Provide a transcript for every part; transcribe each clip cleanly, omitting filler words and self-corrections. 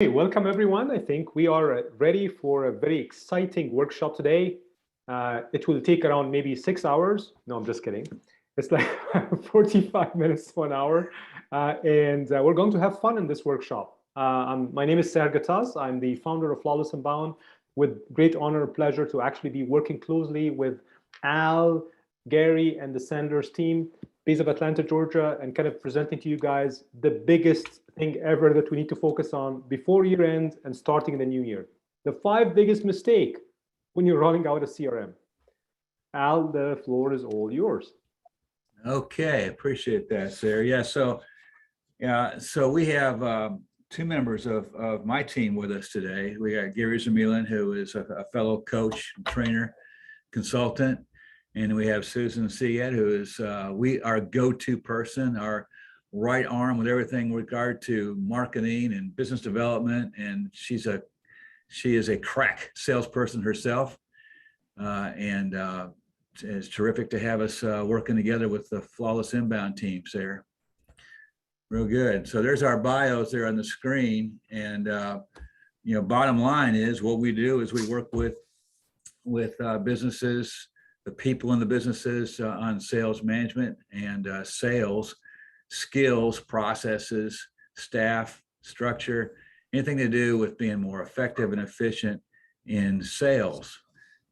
Hey, welcome everyone. I think we are ready for a very exciting workshop today. It will take around maybe 6 hours. No, I'm just kidding. It's like 45 minutes to an hour. And we're going to have fun in this workshop. My name is Ser Gataz. I'm the founder of Flawless Inbound, with great honor and pleasure to actually be working closely with Al, Gary, and the Sanders team based of Atlanta, Georgia, and kind of presenting to you guys the biggest thing ever that we need to focus on before year end and starting in the new year. The 5 biggest mistake when you're rolling out a CRM. Al, the floor is all yours. Okay, appreciate that, Sarah. So we have 2 members of my team with us today. We got Gary Zamilin, who is a fellow coach, trainer, consultant. And we have Susan Siet, who is our go-to person, our right arm with everything with regard to marketing and business development. And she is a crack salesperson herself. And it's terrific to have us working together with the Flawless Inbound team, Sarah. Real good. So there's our bios there on the screen. And bottom line is what we do is we work with businesses, the people in the businesses on sales management and sales skills, processes, staff, structure, anything to do with being more effective and efficient in sales.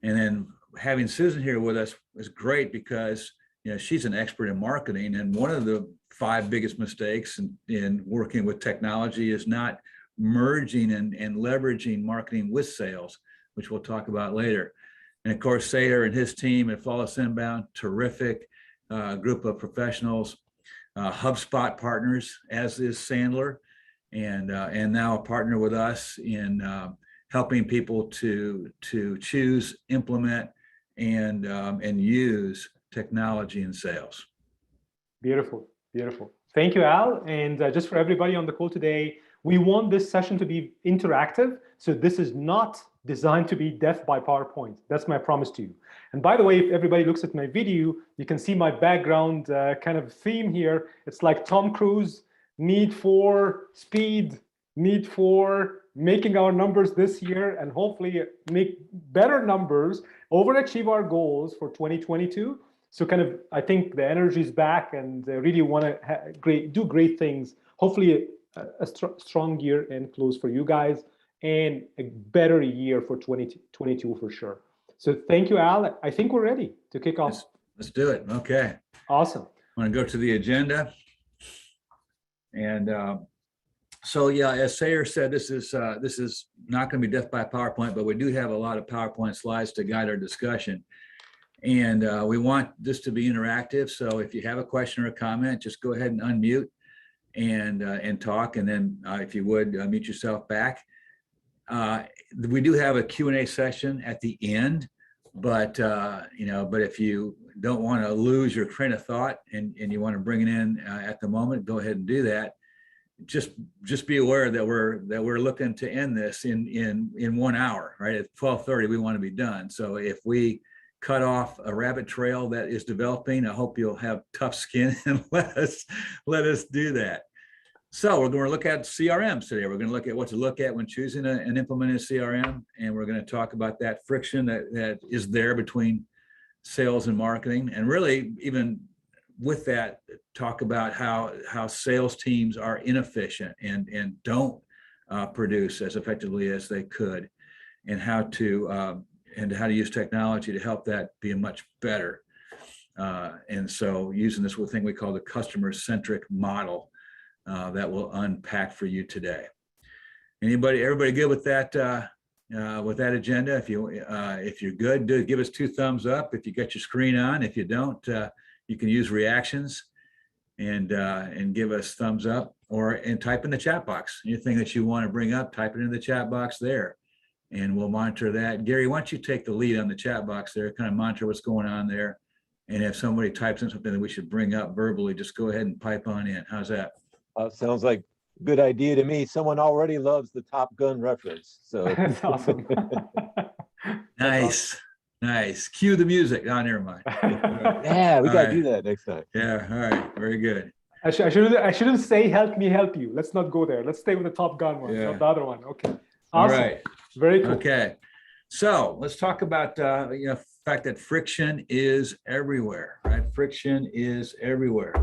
And then having Susan here with us is great because she's an expert in marketing, and one of the 5 biggest mistakes in working with technology is not merging and leveraging marketing with sales, which we'll talk about later. And of course, Sayer and his team at Flawless Inbound, terrific group of professionals, HubSpot partners, as is Sandler, and now a partner with us in helping people to choose, implement, and use technology in sales. Beautiful, beautiful. Thank you, Al. And just for everybody on the call today, we want this session to be interactive. So this is not designed to be death by PowerPoint. That's my promise to you. And by the way, if everybody looks at my video, you can see my background kind of theme here. It's like Tom Cruise, need for speed, need for making our numbers this year, and hopefully make better numbers, overachieve our goals for 2022. So kind of, I think the energy is back, and really want to do great things. Hopefully a strong year end close for you guys, and a better year for 2022 for sure. So thank you, Al. I think we're ready to kick off. Let's do it. Okay. Awesome. I'm going to go to the agenda. And so, yeah, as Sayer said, this is not going to be death by PowerPoint, but we do have a lot of PowerPoint slides to guide our discussion. And we want this to be interactive. So if you have a question or a comment, just go ahead and unmute and talk. And then if you would, mute yourself back. We do have a Q&A session at the end, but if you don't want to lose your train of thought and you want to bring it in at the moment, go ahead and do that. Just be aware that we're looking to end this in 1 hour, right? At 12:30, we want to be done. So if we cut off a rabbit trail that is developing, I hope you'll have tough skin and let us do that. So we're going to look at CRMs today. We're going to look at what to look at when choosing and implementing a CRM. And we're going to talk about that friction that is there between sales and marketing. And really, even with that, talk about how sales teams are inefficient and don't produce as effectively as they could, and how to use technology to help that be a much better. And so using this thing we call the customer-centric model, that we'll unpack for you today. Everybody good with that agenda? If you're good, give us 2 thumbs up. If you got your screen on, if you don't, you can use reactions and give us thumbs up, and type in the chat box. Anything that you want to bring up, type it in the chat box there, and we'll monitor that. Gary, why don't you take the lead on the chat box there, kind of monitor what's going on there. And if somebody types in something that we should bring up verbally, just go ahead and pipe on in. How's that? Sounds like a good idea to me. Someone already loves the Top Gun reference. So That's awesome. Nice. Nice. Cue the music. Oh, never mind. yeah, we got to do that next time. Yeah. All right. Very good. I shouldn't say help me help you. Let's not go there. Let's stay with the Top Gun one, Yeah. not the other one. Okay. All Awesome. right. Very cool. Okay. So let's talk about the fact that friction is everywhere, right? Friction is everywhere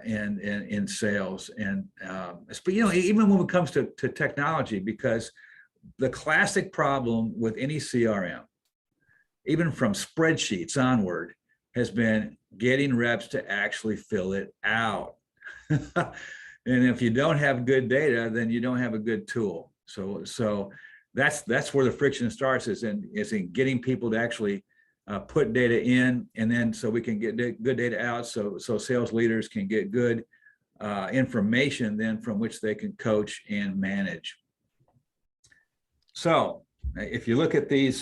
in sales. And, but, even when it comes to technology, because the classic problem with any CRM, even from spreadsheets onward, has been getting reps to actually fill it out. And if you don't have good data, then you don't have a good tool. So that's where the friction starts, is in getting people to actually put data in, and then so we can get good data out, so sales leaders can get good information then from which they can coach and manage. So if you look at these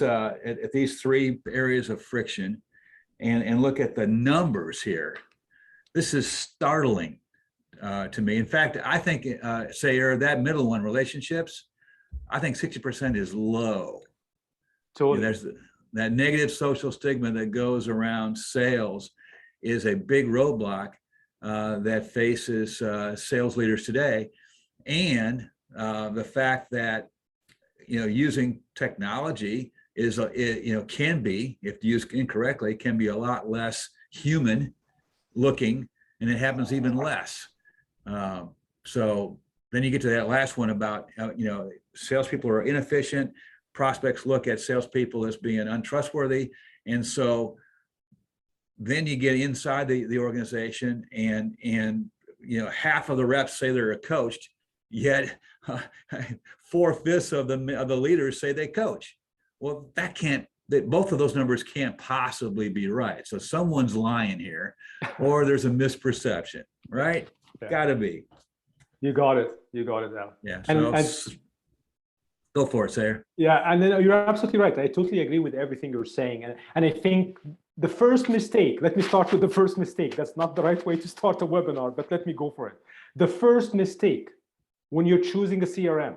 three areas of friction and look at the numbers here, this is startling to me. In fact, I think, that middle one, relationships, I think 60% is low. Totally. There's that negative social stigma that goes around sales is a big roadblock that faces sales leaders today. And the fact that, using technology can be, if used incorrectly, can be a lot less human looking, and it happens even less. So then you get to that last one about, salespeople are inefficient. Prospects look at salespeople as being untrustworthy. And so then you get inside the organization and half of the reps say they're coached, yet 4/5 of the leaders say they coach. Well, both of those numbers can't possibly be right. So someone's lying here, or there's a misperception, right? Yeah. Gotta be. You got it, Al. Yeah. And Go for it, Sayer. yeah, and then you're absolutely right. I totally agree with everything you're saying. And I think the first mistake, let me start with the first mistake. That's not the right way to start a webinar, but let me go for it. The first mistake when you're choosing a CRM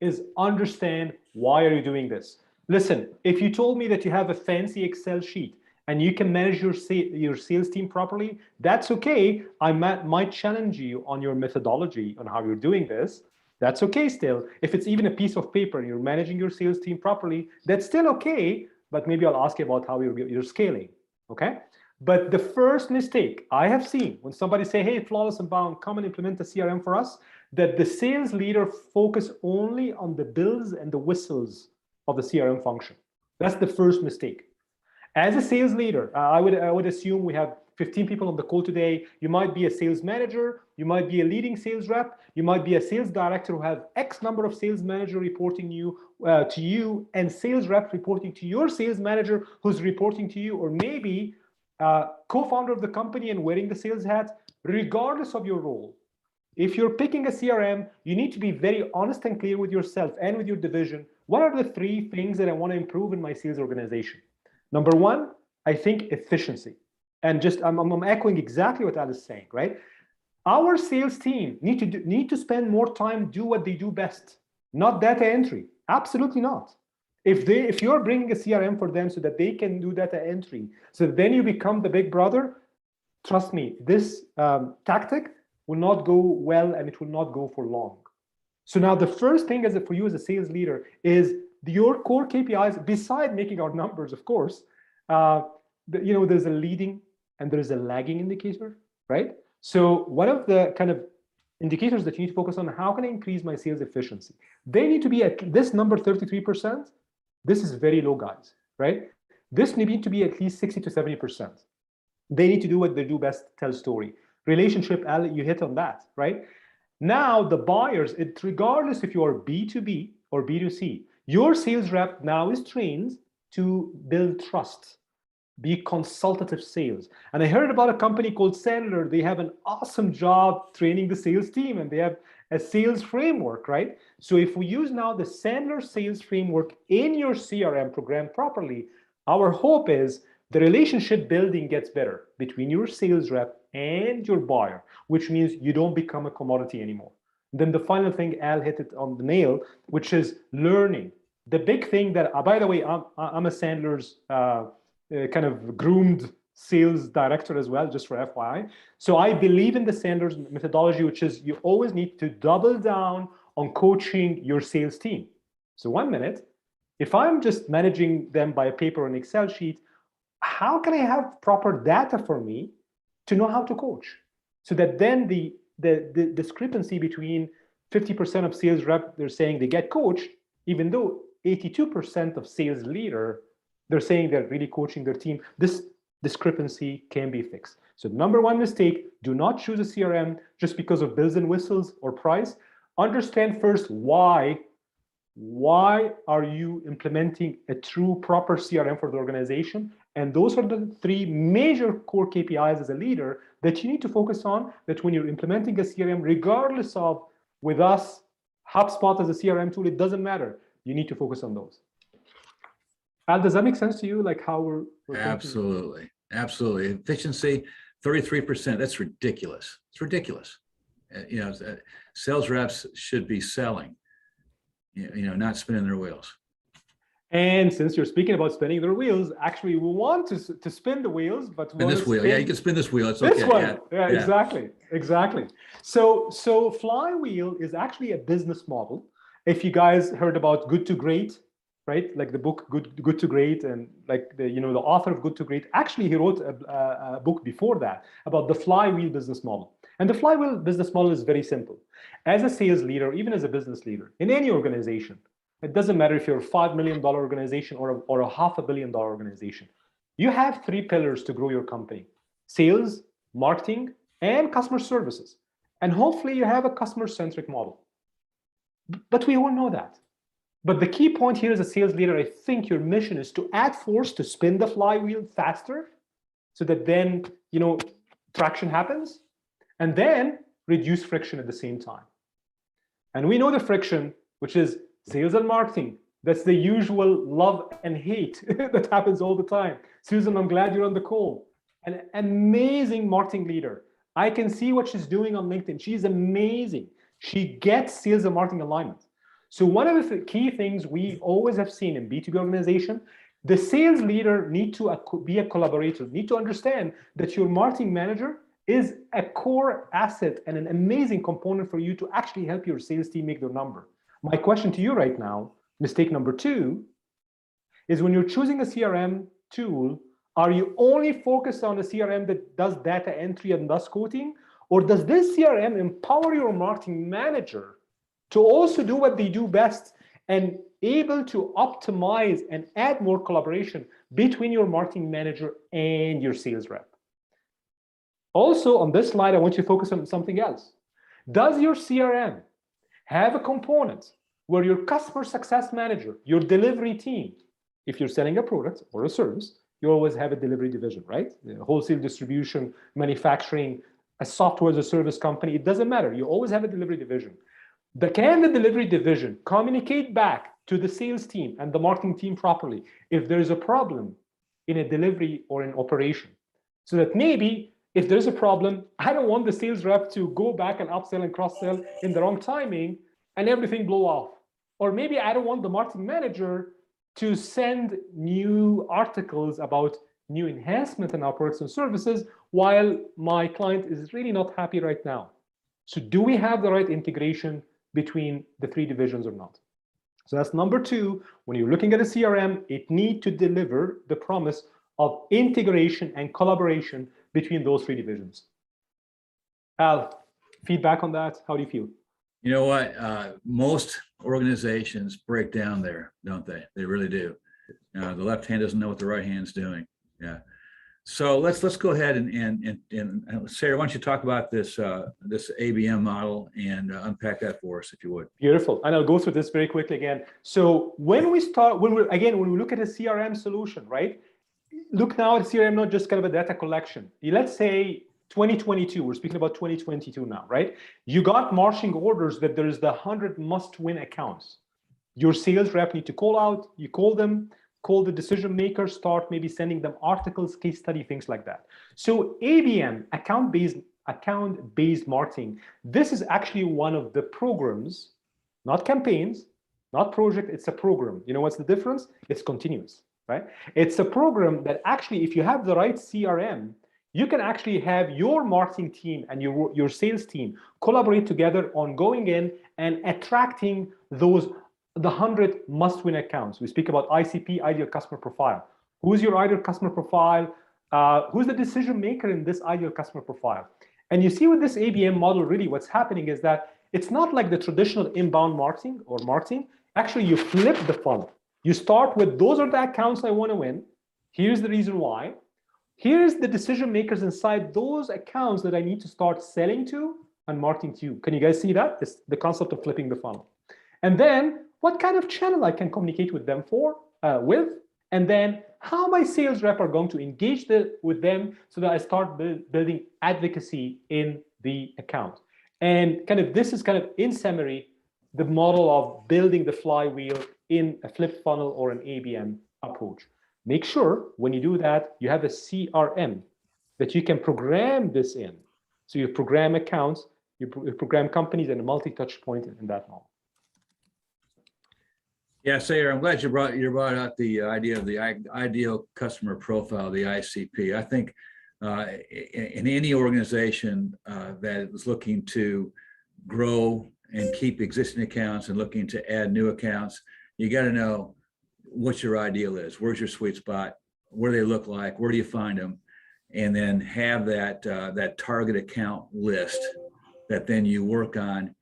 is understand, why are you doing this? Listen, if you told me that you have a fancy Excel sheet and you can manage your sales team properly, that's okay. I might challenge you on your methodology on how you're doing this. That's okay still. If it's even a piece of paper and you're managing your sales team properly, that's still okay, but maybe I'll ask you about how you're scaling, okay? But the first mistake I have seen when somebody say, hey, Flawless and Bound, come and implement a CRM for us, that the sales leader focus only on the bells and the whistles of the CRM function. That's the first mistake. As a sales leader, I would assume we have 15 people on the call today. You might be a sales manager, you might be a leading sales rep, you might be a sales director who have X number of sales manager reporting to you, and sales rep reporting to your sales manager who's reporting to you, or maybe co-founder of the company and wearing the sales hat. Regardless of your role, if you're picking a CRM, you need to be very honest and clear with yourself and with your division. What are the 3 things that I want to improve in my sales organization? Number 1, I think efficiency. And just I'm echoing exactly what Al is saying, right? Our sales team need to spend more time do what they do best, not data entry. Absolutely not. If you're bringing a CRM for them so that they can do data entry, so then you become the big brother, trust me, this tactic will not go well, and it will not go for long. So now the first thing for you as a sales leader is your core KPIs, beside making our numbers, of course. There's a leading and there's a lagging indicator, right? So one of the kind of indicators that you need to focus on, how can I increase my sales efficiency? They need to be at this number, 33%. This is very low, guys, right? This need to be at least 60 to 70%. They need to do what they do best, tell story. Relationship, Al, you hit on that, right? Now the buyers, regardless if you are B2B or B2C, your sales rep now is trained to build trust, be consultative sales. And I heard about a company called Sandler. They have an awesome job training the sales team, and they have a sales framework, right? So if we use now the Sandler sales framework in your CRM program properly, our hope is the relationship building gets better between your sales rep and your buyer, which means you don't become a commodity anymore. Then the final thing, Al hit it on the nail, which is learning. The big thing that, by the way, I'm a Sandler's kind of groomed sales director as well, just for FYI. So I believe in the Sanders methodology, which is you always need to double down on coaching your sales team. So 1 minute, if I'm just managing them by a paper or an Excel sheet, how can I have proper data for me to know how to coach? So that then the discrepancy between 50% of sales rep, they're saying they get coached, even though 82% of sales leader, they're saying they're really coaching their team. This discrepancy can be fixed. So number one mistake, do not choose a CRM just because of bells and whistles or price. Understand first why are you implementing a true proper CRM for the organization? And those are the three major core KPIs as a leader that you need to focus on, that when you're implementing a CRM, regardless of with us, HubSpot as a CRM tool, it doesn't matter. You need to focus on those. Al, does that make sense to you? Like how we're Absolutely. Absolutely. Efficiency, 33%. That's ridiculous. It's ridiculous. Sales reps should be selling, not spinning their wheels. And since you're speaking about spinning their wheels, actually we want to spin the wheels, but spin this wheel. Yeah, you can spin this wheel. It's this okay. one. Yeah, exactly. So Flywheel is actually a business model. If you guys heard about Good to Great, right? Like the book Good to Great, and like the author of Good to Great, actually he wrote a book before that about the Flywheel business model. And the Flywheel business model is very simple. As a sales leader, even as a business leader, in any organization, it doesn't matter if you're a $5 million organization or a $500 million organization. You have three pillars to grow your company: sales, marketing, and customer services. And hopefully you have a customer-centric model. But we all know that. But the key point here as a sales leader, I think your mission is to add force to spin the flywheel faster so that then, traction happens, and then reduce friction at the same time. And we know the friction, which is sales and marketing. That's the usual love and hate that happens all the time. Susan, I'm glad you're on the call. An amazing marketing leader. I can see what she's doing on LinkedIn. She's amazing. She gets sales and marketing alignment. So one of the key things we always have seen in B2B organization, the sales leader need to be a collaborator, need to understand that your marketing manager is a core asset and an amazing component for you to actually help your sales team make their number. My question to you right now, mistake number 2, is when you're choosing a CRM tool, are you only focused on a CRM that does data entry and does quoting? Or does this CRM empower your marketing manager to also do what they do best and able to optimize and add more collaboration between your marketing manager and your sales rep? Also, on this slide, I want you to focus on something else. Does your CRM have a component where your customer success manager, your delivery team, if you're selling a product or a service, you always have a delivery division, right? Wholesale distribution, manufacturing, a software as a service company, it doesn't matter. You always have a delivery division. Can the delivery division communicate back to the sales team and the marketing team properly if there's a problem in a delivery or an operation? So that maybe if there's a problem, I don't want the sales rep to go back and upsell and cross-sell in the wrong timing and everything blow off. Or maybe I don't want the marketing manager to send new articles about new enhancement in our products and services while my client is really not happy right now. So do we have the right integration between the three divisions or not? So that's number 2. When you're looking at a CRM, it needs to deliver the promise of integration and collaboration between those three divisions. Al, feedback on that? How do you feel? You know what? Most organizations break down there, don't they? They really do. The left hand doesn't know what the right hand's doing. Yeah. So let's go ahead and Sarah, why don't you talk about this this ABM model and unpack that for us, if you would. Beautiful. And I'll go through this very quickly again. So when we look at a CRM solution, right? Look now at CRM, not just kind of a data collection. Let's say 2022, we're speaking about 2022 now, right? You got marching orders that there's the 100 must-win accounts. Your sales rep need to call out, you call them, call the decision makers, start maybe sending them articles, case study, things like that. So ABM, account-based marketing, this is actually one of the programs, not campaigns, not project, it's a program. You know what's the difference? It's continuous. right? It's a program that actually, if you have the right CRM, you can actually have your marketing team and your sales team collaborate together on going in and attracting the 100 must-win accounts. We speak about ICP, ideal customer profile. Who's your ideal customer profile? Who's the decision maker in this ideal customer profile? And you see with this ABM model, really what's happening is that it's not like the traditional inbound marketing or marketing. Actually, you flip the funnel. You start with, those are the accounts I want to win. Here's the reason why. Here's the decision makers inside those accounts that I need to start selling to and marketing to. Can you guys see that? It's the concept of flipping the funnel. And then what kind of channel I can communicate with them with, and then how my sales rep are going to engage with them so that I start building advocacy in the account. And this is in summary, the model of building the flywheel in a flipped funnel or an ABM approach. Make sure when you do that, you have a CRM that you can program this in. So you program accounts, you program companies, and a multi-touch point in that model. Yeah, Sayer, I'm glad you brought out the idea of the ideal customer profile, the ICP. I think in any organization that is looking to grow and keep existing accounts and looking to add new accounts, you got to know what your ideal is. Where's your sweet spot? What do they look like? Where do you find them? And then have that target account list that then you work on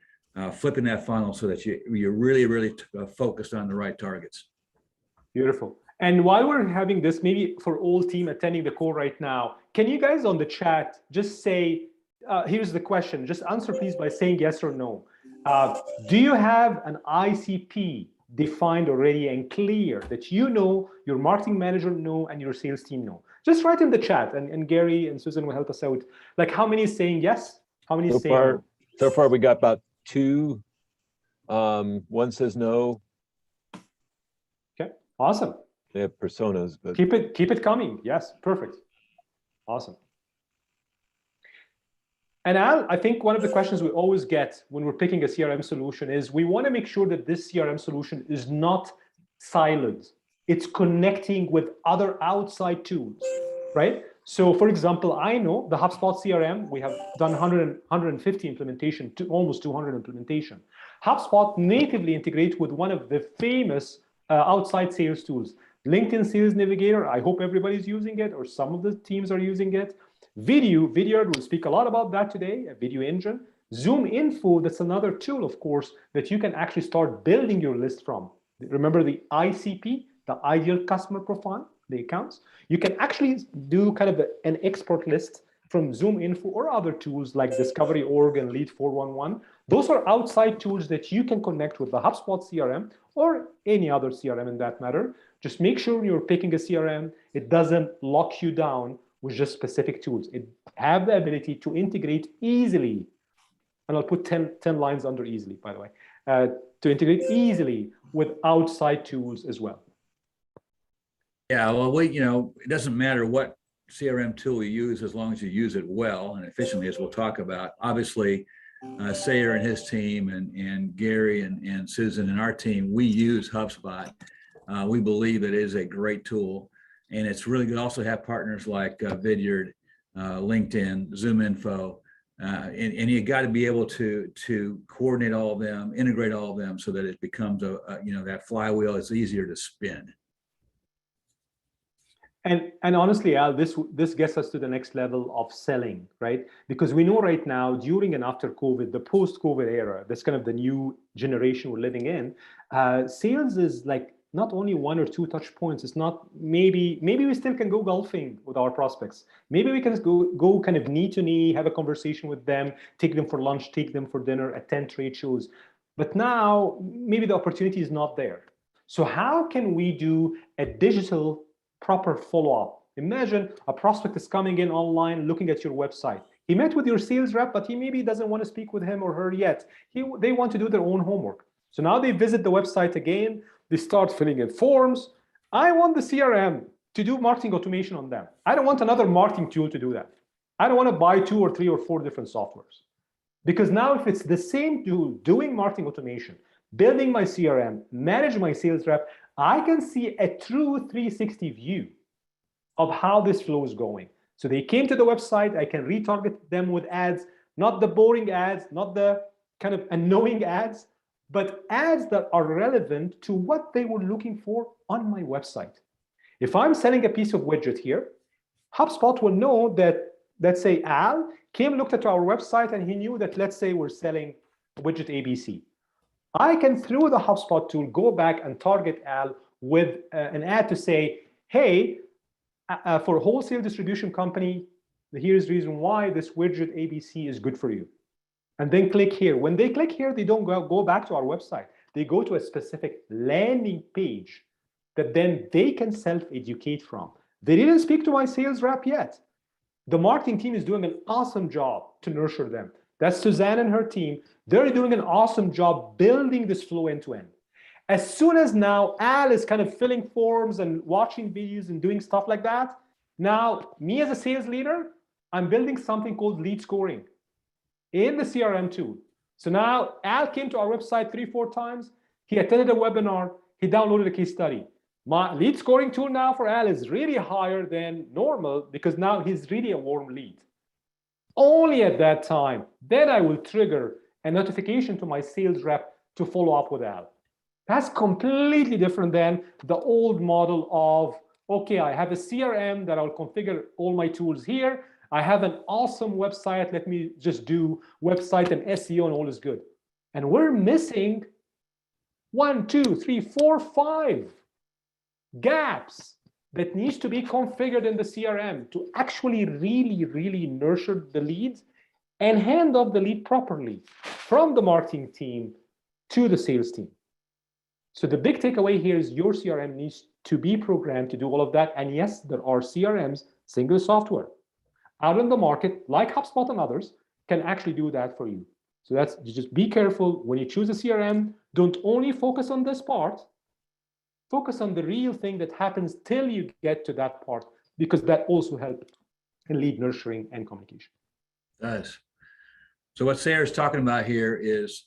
flipping that funnel so that you're really focused on the right targets. Beautiful. And while we're having this, maybe for all team attending the call right now, can you guys on the chat just say, here's the question, just answer please by saying yes or no. Do you have an ICP defined already and clear that you know, your marketing manager know, and your sales team know? Just write in the chat, and Gary and Susan will help us out. Like, how many is saying yes? How many is saying no? So far we got about 2. One says no. Okay, awesome. They have personas, but keep it coming. Yes, perfect. Awesome. And Al, I think one of the questions we always get when we're picking a CRM solution is we want to make sure that this CRM solution is not siloed. It's connecting with other outside tools, right? So for example, I know the HubSpot CRM, we have done 150 implementation, to almost 200 implementation. HubSpot natively integrates with one of the famous outside sales tools. LinkedIn Sales Navigator, I hope everybody's using it, or some of the teams are using it. Vidyard, we'll speak a lot about that today, a video engine. Zoom Info, that's another tool, of course, that you can actually start building your list from. Remember the ICP, the ideal customer profile, the accounts. You can actually do an export list from Zoom Info or other tools like Discovery.org and Lead 411. Those are outside tools that you can connect with the HubSpot CRM or any other CRM in that matter. Just make sure when you're picking a CRM, it doesn't lock you down with just specific tools. It have the ability to integrate easily, and I'll put 10 lines under easily, by the way, to integrate easily with outside tools as well. Yeah, well, it doesn't matter what CRM tool you use as long as you use it well and efficiently, as we'll talk about. Obviously, Sayer and his team and Gary and Susan and our team, we use HubSpot. We believe it is a great tool. And it's really good to also have partners like Vidyard, LinkedIn, Zoom Info, and you got to be able to coordinate all of them, integrate all of them, so that it becomes that flywheel is easier to spin. And honestly, Al, this gets us to the next level of selling, right? Because we know right now, during and after COVID, the post-COVID era, that's the new generation we're living in. Sales is like not only 1 or 2 touch points. It's not maybe we still can go golfing with our prospects. Maybe we can go knee to knee, have a conversation with them, take them for lunch, take them for dinner, attend trade shows. But now maybe the opportunity is not there. So how can we do a digital proper follow-up? Imagine a prospect is coming in online, looking at your website. He met with your sales rep, but he maybe doesn't want to speak with him or her yet. They want to do their own homework. So now they visit the website again. They start filling in forms. I want the CRM to do marketing automation on them. I don't want another marketing tool to do that. I don't want to buy 2 or 3 or 4 different softwares. Because now if it's the same tool doing marketing automation, building my CRM, manage my sales rep, I can see a true 360 view of how this flow is going. So they came to the website, I can retarget them with ads, not the boring ads, not the kind of annoying ads, but ads that are relevant to what they were looking for on my website. If I'm selling a piece of widget here, HubSpot will know that, let's say Al came, looked at our website, and he knew that, let's say we're selling widget ABC. I can, through the HubSpot tool, go back and target Al with an ad to say, hey, for a wholesale distribution company, here's the reason why this widget ABC is good for you. And then click here. When they click here, they don't go back to our website. They go to a specific landing page that then they can self-educate from. They didn't speak to my sales rep yet. The marketing team is doing an awesome job to nurture them. That's Suzanne and her team. They're doing an awesome job building this flow end to end. As soon as now Al is kind of filling forms and watching videos and doing stuff like that, now me as a sales leader, I'm building something called lead scoring in the CRM tool. So now Al came to our website 3-4 times. He attended a webinar. He downloaded a case study. My lead scoring tool now for Al is really higher than normal because now he's really a warm lead. Only at that time, then I will trigger a notification to my sales rep to follow up with Al. That's completely different than the old model of, okay, I have a CRM that I'll configure all my tools here. I have an awesome website. Let me just do website and SEO and all is good. And we're missing 1, 2, 3, 4, 5 gaps that needs to be configured in the CRM to actually really nurture the leads and hand off the lead properly from the marketing team to the sales team. So the big takeaway here is your CRM needs to be programmed to do all of that. And yes, there are CRMs, single software, out in the market, like HubSpot and others, can actually do that for you. So that's, just be careful when you choose a CRM. Don't only focus on this part, focus on the real thing that happens till you get to that part, because that also helps in lead nurturing and communication. It does. So what Sarah's talking about here is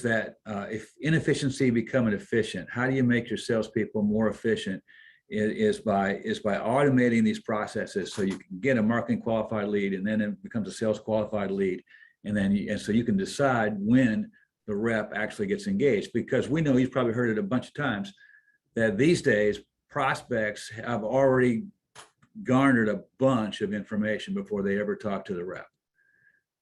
that if inefficiency becoming efficient, how do you make your salespeople more efficient? Is by automating these processes so you can get a marketing qualified lead, and then it becomes a sales qualified lead, and so you can decide when the rep actually gets engaged. Because we know, you've probably heard it a bunch of times, that these days prospects have already garnered a bunch of information before they ever talk to the rep.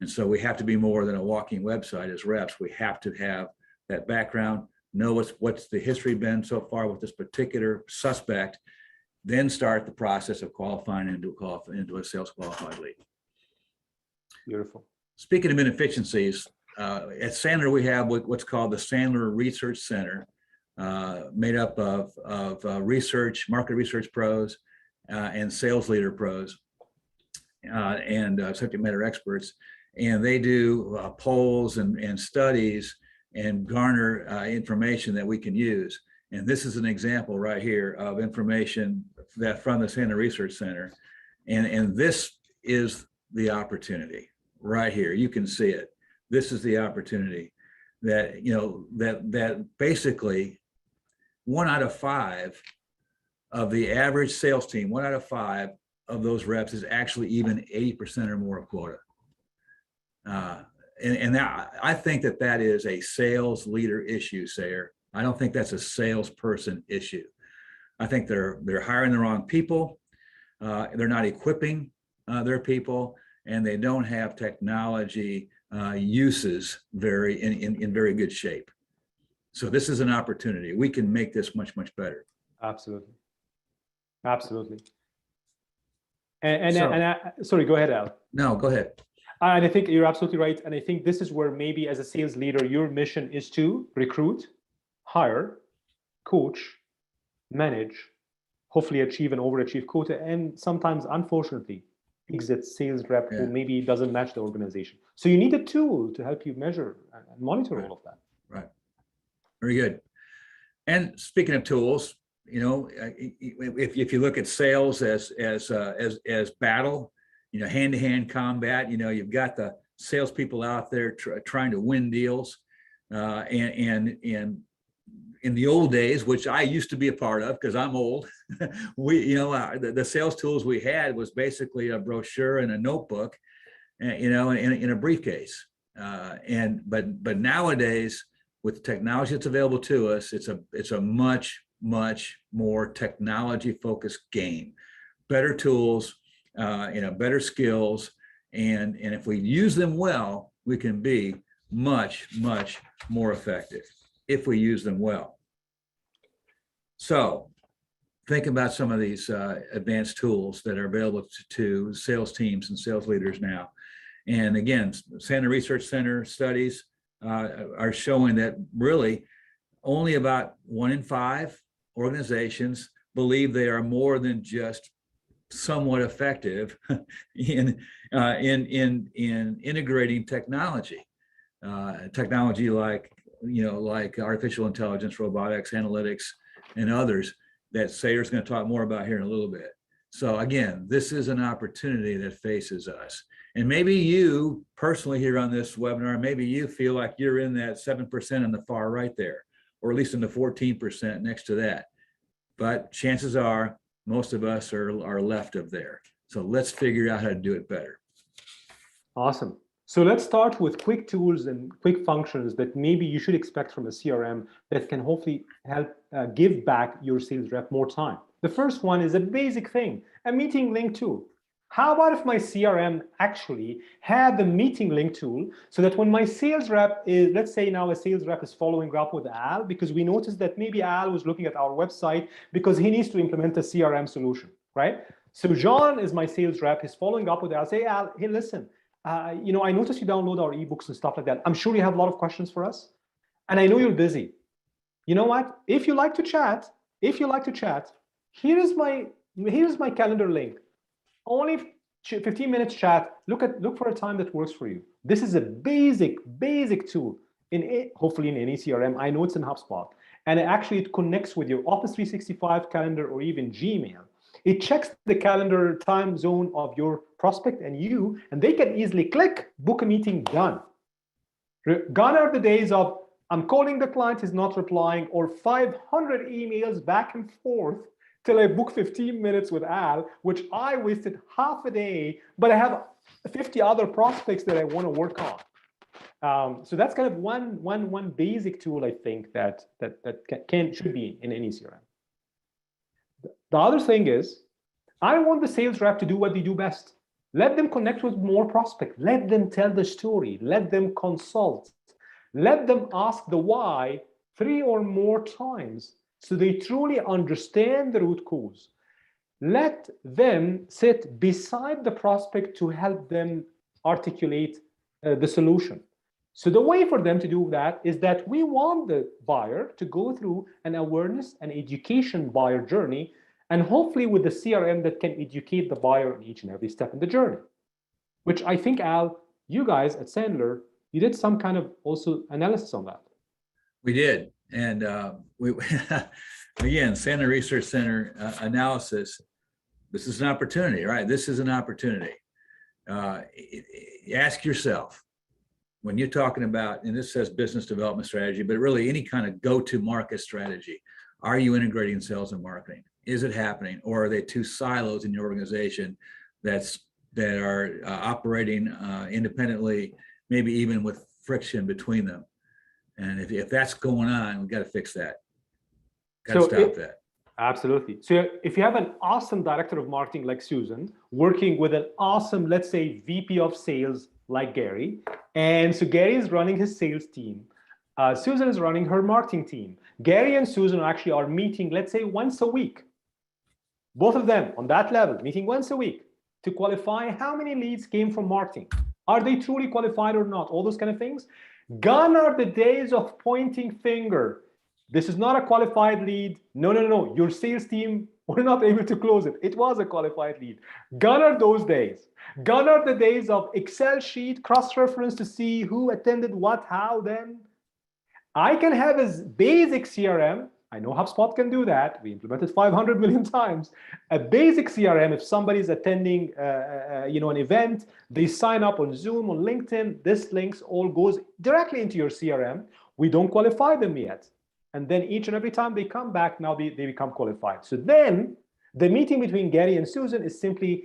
And so we have to be more than a walking website as reps. We have to have that background, know what's the history been so far with this particular suspect, then start the process of qualifying into a sales qualified lead. Beautiful. Speaking of inefficiencies, at Sandler, we have what's called the Sandler Research Center, made up of market research pros and sales leader pros and subject matter experts. And they do polls and studies and garner information that we can use. And this is an example right here of information that from the Sandler Research Center. And this is the opportunity right here. You can see it. This is the opportunity that, that basically 1 out of 5 of the average sales team, 1 out of 5 of those reps is actually even 80% or more of quota. And I think that is a sales leader issue, Sayer. I don't think that's a salesperson issue. I think they're hiring the wrong people. They're not equipping their people, and they don't have technology uses in very good shape. So this is an opportunity. We can make this much better. Absolutely. Sorry, go ahead, Al. No, go ahead. And I think you're absolutely right. And I think this is where maybe as a sales leader, your mission is to recruit, hire, coach, manage, hopefully achieve and overachieve quota, and sometimes, unfortunately, exit sales rep who maybe doesn't match the organization. So you need a tool to help you measure and monitor all of that. Right. Very good. And speaking of tools, if you look at sales as battle, hand-to-hand combat, you've got the salespeople out there trying to win deals, and in the old days, which I used to be a part of because I'm old, the sales tools we had was basically a brochure and a notebook, in a briefcase. But nowadays, with the technology that's available to us, it's a much more technology focused game. Better tools, better skills, and if we use them well, we can be much more effective if we use them well. So think about some of these advanced tools that are available to sales teams and sales leaders now. And again, Sandler Research Center studies are showing that really only about 1 in 5 organizations believe they are more than just somewhat effective in integrating technology like artificial intelligence, robotics, analytics, and others that Sayer's going to talk more about here in a little bit. So again, this is an opportunity that faces us. And maybe you personally here on this webinar, maybe you feel like you're in that 7% on the far right there, or at least in the 14% next to that. But chances are most of us are left of there. So let's figure out how to do it better. Awesome. So let's start with quick tools and quick functions that maybe you should expect from a CRM that can hopefully help give back your sales rep more time. The first one is a basic thing, a meeting link tool. How about if my CRM actually had the meeting link tool so that when my sales rep is, let's say now a sales rep is following up with Al because we noticed that maybe Al was looking at our website because he needs to implement a CRM solution, right? So John is my sales rep, he's following up with Al, say, Al, hey, listen, I noticed you download our ebooks and stuff like that. I'm sure you have a lot of questions for us. And I know you're busy. You know what? If you like to chat, here's my calendar link. Only 15 minutes chat. Look for a time that works for you. This is a basic tool hopefully in any CRM. I know it's in HubSpot, and it connects with your Office 365 calendar or even Gmail. It checks the calendar time zone of your prospect and you, and they can easily click, book a meeting, done. Gone are the days of I'm calling the client, is not replying, or 500 emails back and forth till I book 15 minutes with Al, which I wasted half a day, but I have 50 other prospects that I want to work on. So that's kind of one basic tool I think that should be in any CRM. The other thing is, I want the sales rep to do what they do best. Let them connect with more prospects. Let them tell the story. Let them consult. Let them ask the why 3 or more times so they truly understand the root cause. Let them sit beside the prospect to help them articulate the solution. So the way for them to do that is that we want the buyer to go through an awareness and education buyer journey, and hopefully with the CRM that can educate the buyer on each and every step in the journey, which I think, Al, you guys at Sandler, you did some kind of also analysis on that. We did. And again, Sandler Research Center analysis, this is an opportunity, right? This is an opportunity. Ask yourself, when you're talking about, and this says business development strategy, but really any kind of go-to-market strategy, are you integrating sales and marketing? Is it happening? Or are they two silos in your organization that are operating independently, maybe even with friction between them? And if that's going on, we've got to fix that. Got to stop that. Absolutely. So if you have an awesome director of marketing like Susan, working with an awesome, let's say, VP of sales like Gary, and so Gary is running his sales team, Susan is running her marketing team. Gary and Susan actually are meeting, let's say, once a week. Both of them on that level, meeting once a week to qualify how many leads came from marketing. Are they truly qualified or not? All those kind of things. Gone are the days of pointing finger. This is not a qualified lead. No. Your sales team were not able to close it. It was a qualified lead. Gone are those days. Gone are the days of Excel sheet, cross-reference to see who attended what, how, then. I can have a basic CRM. I know HubSpot can do that. We implemented 500 million times. A basic CRM, if somebody's attending an event, they sign up on Zoom, on LinkedIn, this links all goes directly into your CRM. We don't qualify them yet. And then each and every time they come back, now they become qualified. So then the meeting between Gary and Susan is simply,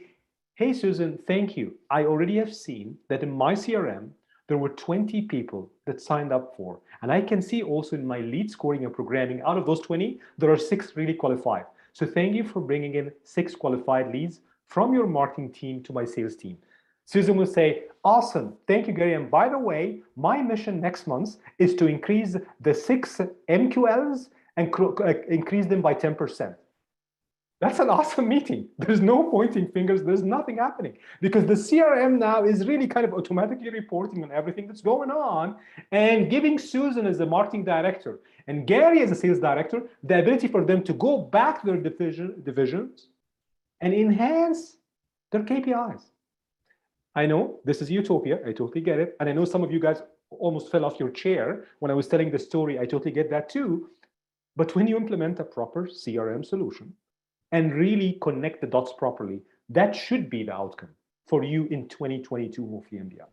hey, Susan, thank you. I already have seen that in my CRM, there were 20 people that signed up for. And I can see also in my lead scoring and programming, out of those 20, there are 6 really qualified. So thank you for bringing in 6 qualified leads from your marketing team to my sales team. Susan will say, awesome, thank you, Gary. And by the way, my mission next month is to increase the 6 MQLs and increase them by 10%. That's an awesome meeting. There's no pointing fingers. There's nothing happening because the CRM now is really kind of automatically reporting on everything that's going on and giving Susan as the marketing director and Gary as a sales director the ability for them to go back to their divisions and enhance their KPIs. I know this is utopia. I totally get it. And I know some of you guys almost fell off your chair when I was telling the story. I totally get that too. But when you implement a proper CRM solution and really connect the dots properly, that should be the outcome for you in 2022, hopefully and beyond.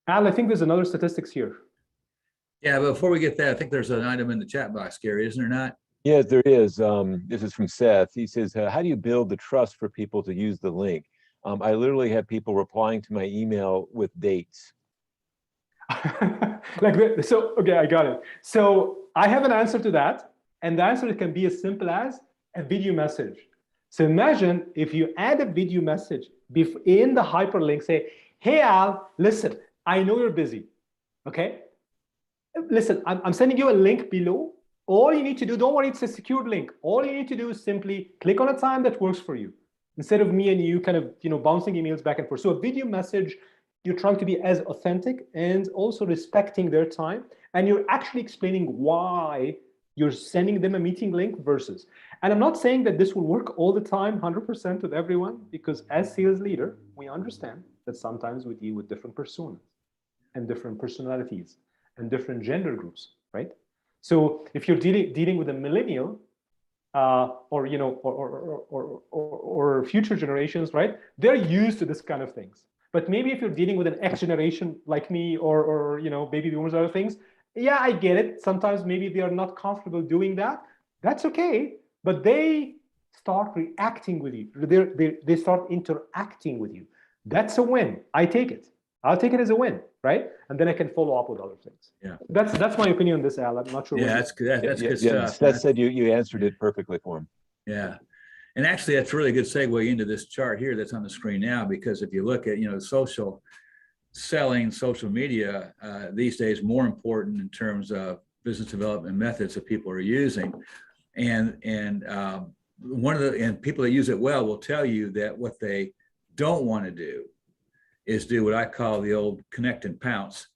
Al, I think there's another statistics here. Yeah, but before we get that, I think there's an item in the chat box, Gary, isn't there not? Yes, there is. This is from Seth. He says, how do you build the trust for people to use the link? I literally have people replying to my email with dates. Okay, I got it. So I have an answer to that. And the answer can be as simple as a video message. So imagine if you add a video message in the hyperlink, say, hey, Al, listen, I know you're busy, okay? Listen, I'm sending you a link below. All you need to do, don't worry, it's a secured link. All you need to do is simply click on a time that works for you, instead of me and you kind of, bouncing emails back and forth. So a video message, you're trying to be as authentic and also respecting their time. And you're actually explaining why you're sending them a meeting link versus. And I'm not saying that this will work all the time, 100% with everyone, because as sales leader, we understand that sometimes we deal with different personas and different personalities and different gender groups, right? So if you're dealing with a millennial, or future generations, right? They're used to this kind of things. But maybe if you're dealing with an X generation like me, or baby boomers, other things, yeah, I get it. Sometimes maybe they are not comfortable doing that. That's okay. But they start reacting with you. They start interacting with you. That's a win. I take it. I'll take it as a win, right? And then I can follow up with other things. Yeah. That's my opinion on this, Al. I'm not sure. Yeah, that's good stuff. That said, you answered it perfectly for him. Yeah. And actually, that's a really good segue into this chart here that's on the screen now, because if you look at, social selling, social media these days, more important in terms of business development methods that people are using. And people that use it well will tell you that what they don't want to do is do what I call the old connect and pounce.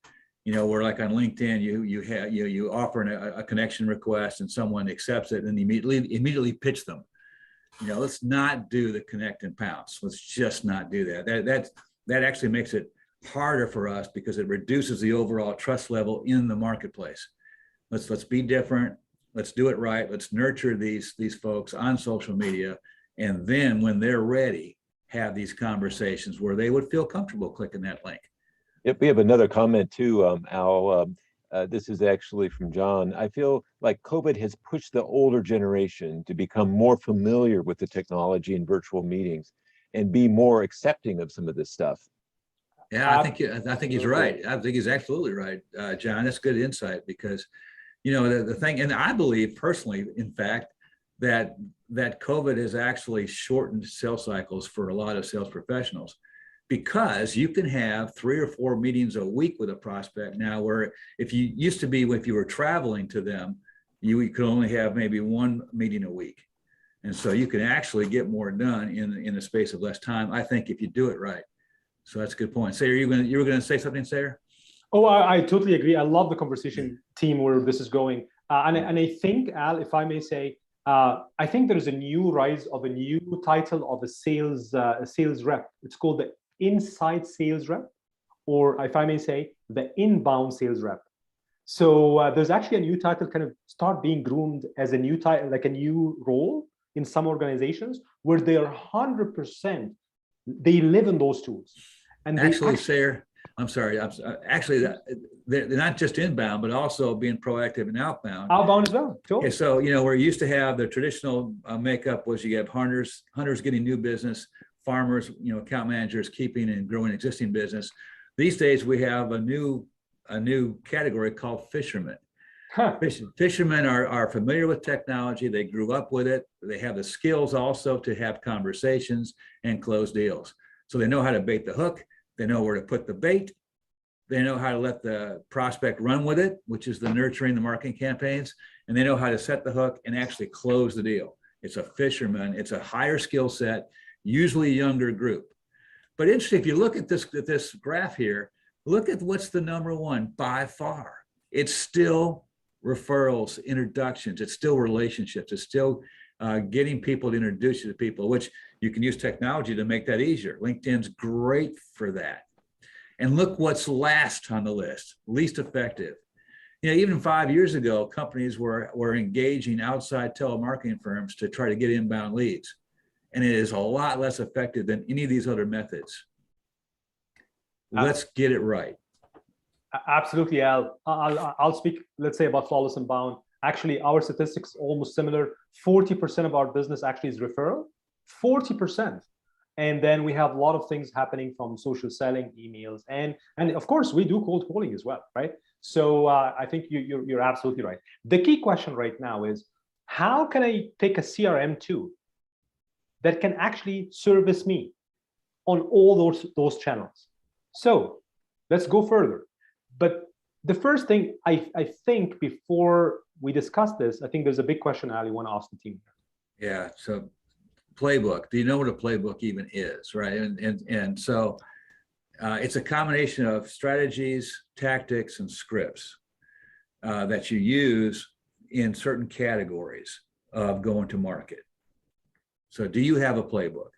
Where like on LinkedIn, you offer a connection request and someone accepts it and immediately pitch them. Let's not do the connect and pounce. Let's just not do that. That actually makes it harder for us because it reduces the overall trust level in the marketplace. Let's be different. Let's do it right. Let's nurture these folks on social media, and then when they're ready, have these conversations where they would feel comfortable clicking that link. Yep, we have another comment too, Al. This is actually from John. I feel like COVID has pushed the older generation to become more familiar with the technology and virtual meetings and be more accepting of some of this stuff. Yeah, I think he's right. I think he's absolutely right, John. That's good insight because, the thing, and I believe personally, in fact, that COVID has actually shortened sales cycles for a lot of sales professionals, because you can have 3 or 4 meetings a week with a prospect now, where if you used to be, if you were traveling to them, you could only have maybe 1 meeting a week. And so you can actually get more done in the space of less time, I think, if you do it right. So that's a good point. Sayer, you were going to say something, Sayer? Oh, I totally agree. I love the conversation team where this is going. And I think, Al, if I may say, I think there's a new rise of a new title of a sales rep. It's called the inside sales rep, or if I may say, the inbound sales rep. So there's actually a new title kind of start being groomed as a new title, like a new role in some organizations where they are 100%, they live in those tools. And actually, Sayer, I'm sorry. Actually, they're not just inbound, but also being proactive and outbound. Outbound as well, totally. Okay, so, where you used to have the traditional makeup was you have hunters getting new business, farmers, account managers keeping and growing existing business. These days we have a new category called fishermen. Huh. Fishermen are familiar with technology. They grew up with it. They have the skills also to have conversations and close deals. So they know how to bait the hook. They know where to put the bait. They know how to let the prospect run with it, which is the nurturing, the marketing campaigns. And they know how to set the hook and actually close the deal. It's a fisherman. It's a higher skill set, usually a younger group. But interesting, if you look at this graph here, look at what's the number one by far. It's still referrals, introductions. It's still relationships. It's still getting people to introduce you to people, which you can use technology to make that easier. LinkedIn's great for that. And look what's last on the list, least effective. Even 5 years ago, companies were engaging outside telemarketing firms to try to get inbound leads. And it is a lot less effective than any of these other methods. Let's get it right. Absolutely, Al. I'll speak, let's say, about Flawless Inbound. Actually, our statistics are almost similar. 40% of our business actually is referral, 40%. And then we have a lot of things happening from social selling, emails, and of course, we do cold calling as well, right? So I think you're absolutely right. The key question right now is, how can I pick a CRM tool that can actually service me on all those channels? So let's go further. But the first thing I think before we discuss this, I think there's a big question, Ali, I want to ask the team. Yeah. So playbook. Do you know what a playbook even is, right? And so it's a combination of strategies, tactics, and scripts that you use in certain categories of going to market. So do you have a playbook?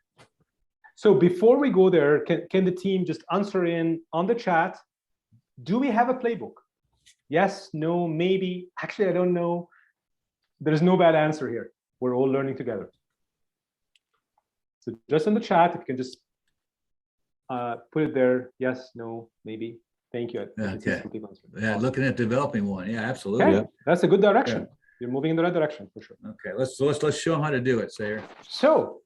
So before we go there, can the team just answer in on the chat? Do we have a playbook? Yes, no, maybe. Actually, I don't know. There's no bad answer here. We're all learning together. So just in the chat, if you can just put it there. Yes, no, maybe. Thank you. Okay. Yeah, looking at developing one. Yeah, absolutely. Okay. That's a good direction. Yeah. You're moving in the right direction for sure. Okay, let's show them how to do it, Sayer. So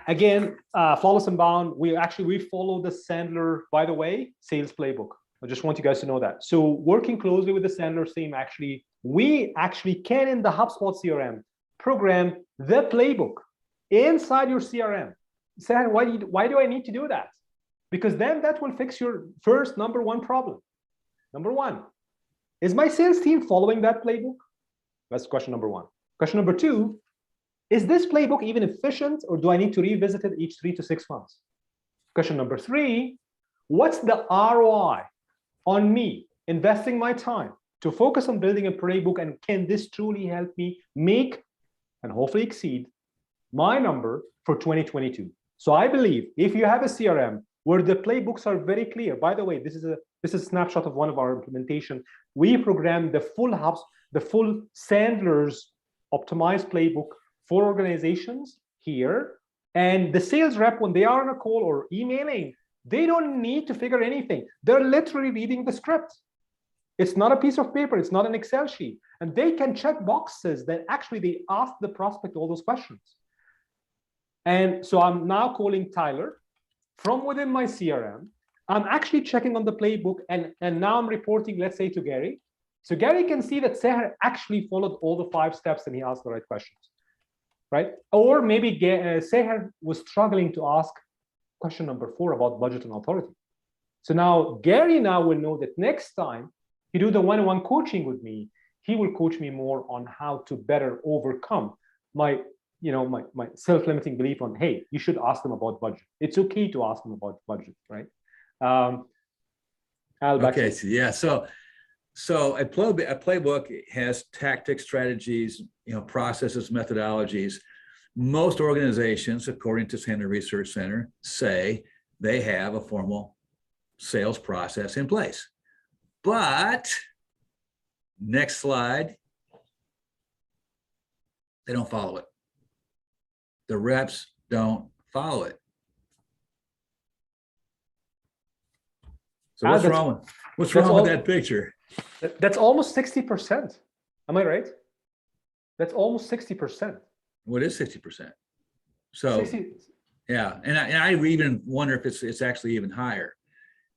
again, Flawless Inbound, we follow the Sandler, by the way, sales playbook. I just want you guys to know that. So working closely with the Sandler team, we actually can, in the HubSpot CRM, program the playbook inside your CRM. Sand, why do I need to do that? Because then that will fix your first number one problem. Number one, is my sales team following that playbook? That's question number one. Question number two, is this playbook even efficient, or do I need to revisit it each 3 to 6 months? Question number three, what's the ROI on me investing my time to focus on building a playbook, and can this truly help me make and hopefully exceed my number for 2022? So I believe if you have a CRM where the playbooks are very clear, by the way, this is a snapshot of one of our implementation. We programmed the full Sandler's optimized playbook for organizations here. And the sales rep, when they are on a call or emailing, they don't need to figure anything. They're literally reading the script. It's not a piece of paper. It's not an Excel sheet. And they can check boxes that actually they ask the prospect all those questions. And so I'm now calling Tyler from within my CRM. I'm actually checking on the playbook, and now I'm reporting, let's say, to Gary. So Gary can see that Seher actually followed all the 5 steps and he asked the right questions, right? Or maybe Seher was struggling to ask question number 4 about budget and authority. So now Gary will know that next time he do the one-on-one coaching with me, he will coach me more on how to better overcome my self-limiting belief on, hey, you should ask them about budget. It's okay to ask them about budget, right? Okay, so yeah, so a playbook has tactics, strategies, processes, methodologies. Most organizations, according to Sandler Research Center, say they have a formal sales process in place. But next slide, they don't follow it. The reps don't follow it. So what's that's- wrong with all- that picture? That's almost 60%. Am I right? That's almost 60%. What is 60%? So 60, yeah, and I even wonder if it's actually even higher,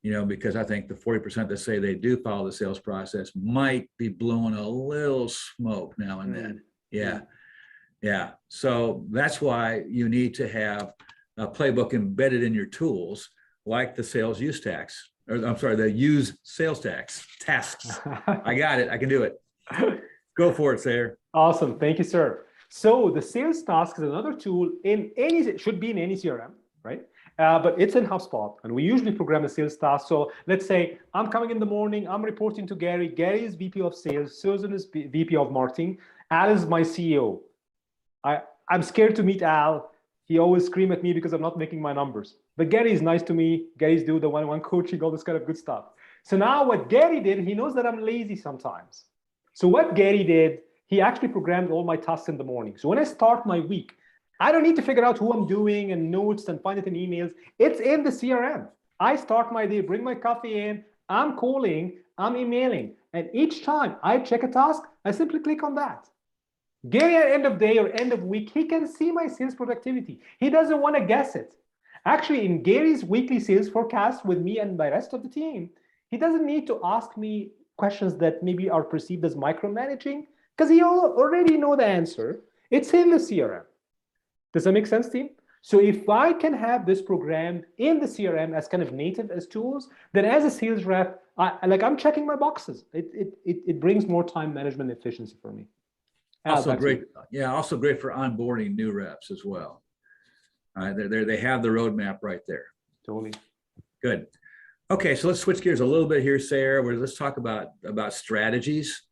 because I think the 40% that say they do follow the sales process might be blowing a little smoke now and then. Yeah. Yeah. So that's why you need to have a playbook embedded in your tools, like the sales use tax, or I'm sorry, the use sales tax tasks. I got it. I can do it. Go for it, Sayer. Awesome. Thank you, sir. So the sales task is another tool should be in any CRM, right? But it's in HubSpot, and we usually program a sales task. So let's say I'm coming in the morning, I'm reporting to Gary. Gary is VP of sales, Susan is VP of marketing, Al is my CEO. I'm scared to meet Al. He always screams at me because I'm not making my numbers. But Gary is nice to me. Gary's do the one-on-one coaching, all this kind of good stuff. So now what Gary did, he knows that I'm lazy sometimes. So what Gary did, he actually programmed all my tasks in the morning. So when I start my week, I don't need to figure out who I'm doing and notes and find it in emails. It's in the CRM. I start my day, bring my coffee in, I'm calling, I'm emailing. And each time I check a task, I simply click on that. Gary at end of day or end of week, he can see my sales productivity. He doesn't want to guess it. Actually, in Gary's weekly sales forecast with me and the rest of the team, he doesn't need to ask me questions that maybe are perceived as micromanaging because he already know the answer. It's in the CRM. Does that make sense, team? So if I can have this programmed in the CRM as kind of native as tools, then as a sales rep, I'm checking my boxes. It brings more time management efficiency for me. Also great, yeah. Also great for onboarding new reps as well. They have the roadmap right there. Totally. Good. Okay, so let's switch gears a little bit here, Sarah. Let's talk about strategies